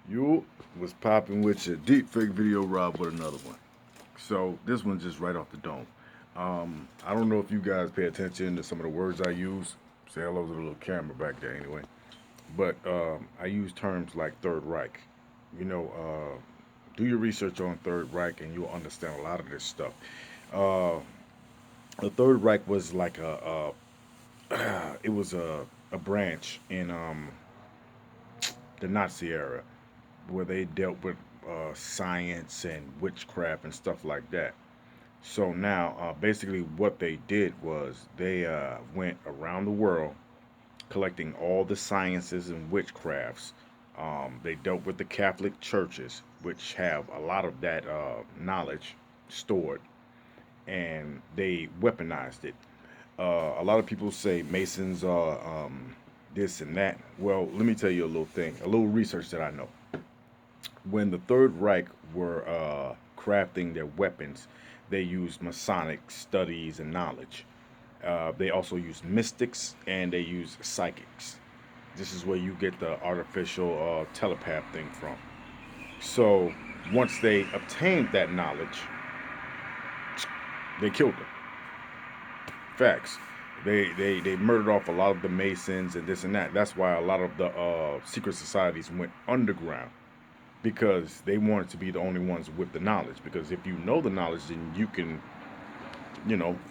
You was popping with your deep fake video, Rob, with another one. So this one's just right off the dome. I don't know if you guys pay attention to some of the words I use. Say hello to the little camera back there, anyway. But I use terms like Third Reich. You know, do your research on Third Reich, and you'll understand a lot of this stuff. Uh, the Third Reich was like it was a branch in the Nazi era where they dealt with science and witchcraft and stuff like that. So now, basically, what they did was they went around the world collecting all the sciences and witchcrafts. They dealt with the Catholic churches, which have a lot of that knowledge stored, and they weaponized it. A lot of people say Masons are this and that. Well, let me tell you a little thing, a little research that I know. When the Third Reich were crafting their weapons, they used Masonic studies and knowledge. They also used mystics and they used psychics. This is where you get the artificial telepath thing from. So once they obtained that knowledge, they killed them. Facts. They murdered off a lot of the Masons and this and that. That's why a lot of the secret societies went underground because they wanted to be the only ones with the knowledge. Because if you know the knowledge, then you can,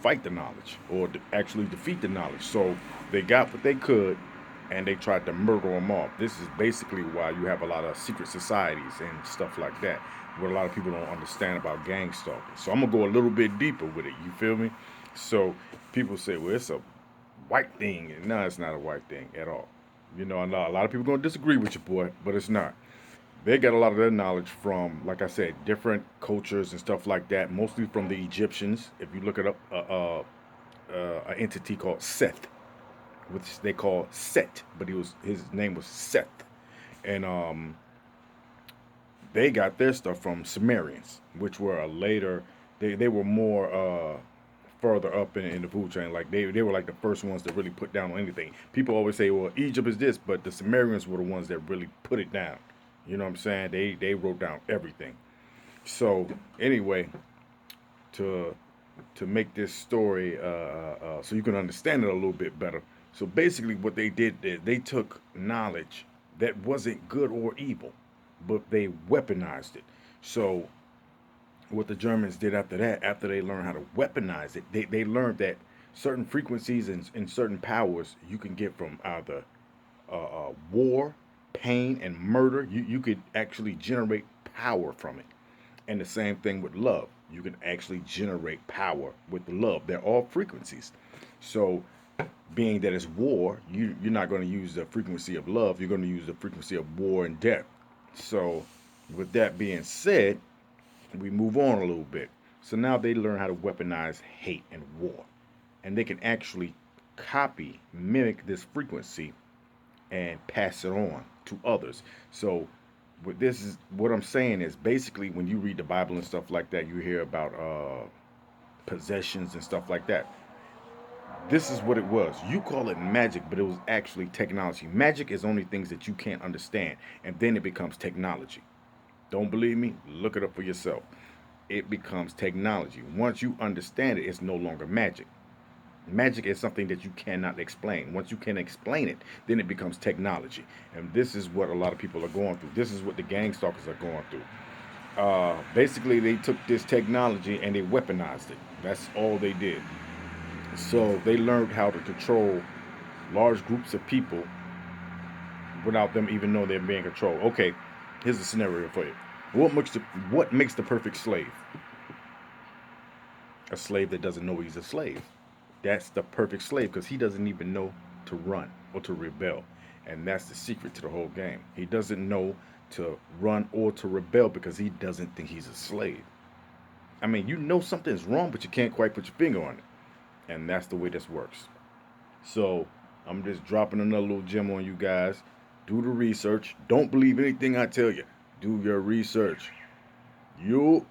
fight the knowledge or actually defeat the knowledge. So they got what they could and they tried to murder them off. This is basically why you have a lot of secret societies and stuff like that, what a lot of people don't understand about gang stalking. So I'm gonna go a little bit deeper with it. You feel me? So people say, well, it's a white thing. No, it's not a white thing at all. I know a lot of people gonna disagree with you, boy, but it's not. They got a lot of their knowledge from, like I said, different cultures and stuff like that, mostly from the Egyptians. If you look it up, an entity called Seth, which they call Set, but his name was Seth, and they got their stuff from Sumerians, which were a later. They were more further up in the food chain. Like they were like the first ones to really put down on anything. People always say, well, Egypt is this, but the Sumerians were the ones that really put it down. You know what I'm saying? They wrote down everything. So anyway, to to make this story so you can understand it a little bit better. So basically, what they did is they took knowledge that wasn't good or evil, but they weaponized it. So what the Germans did after that, after they learned how to weaponize it, they learned that certain frequencies and certain powers you can get from either war, pain, and murder. You could actually generate power from it. And the same thing with love. You can actually generate power with love. They're all frequencies. So, being that it's war, you're not going to use the frequency of love. You're going to use the frequency of war and death. So, with that being said, we move on a little bit. So now they learn how to weaponize hate and war. And they can actually copy, mimic this frequency and pass it on to others. So what this is what I'm saying is basically when you read the Bible and stuff like that, you hear about possessions and stuff like that. This is what it was. You call it magic, but it was actually technology. Magic is only things that you can't understand, and then it becomes technology. Don't believe me? Look it up for yourself. It becomes technology. Once you understand it, it's no longer magic. Magic is something that you cannot explain. Once you can explain it, then it becomes technology. And this is what a lot of people are going through. This is what the gang stalkers are going through. Basically, they took this technology and they weaponized it. That's all they did. So they learned how to control large groups of people without them even know they're being controlled. Okay, here's a scenario for you. What makes the perfect slave? A slave that doesn't know he's a slave. That's the perfect slave because he doesn't even know to run or to rebel. And that's the secret to the whole game. He doesn't know to run or to rebel because he doesn't think he's a slave. I mean, you know something's wrong, but you can't quite put your finger on it. And that's the way this works. So I'm just dropping another little gem on you guys. Do the research. Don't believe anything I tell you. Do your research. You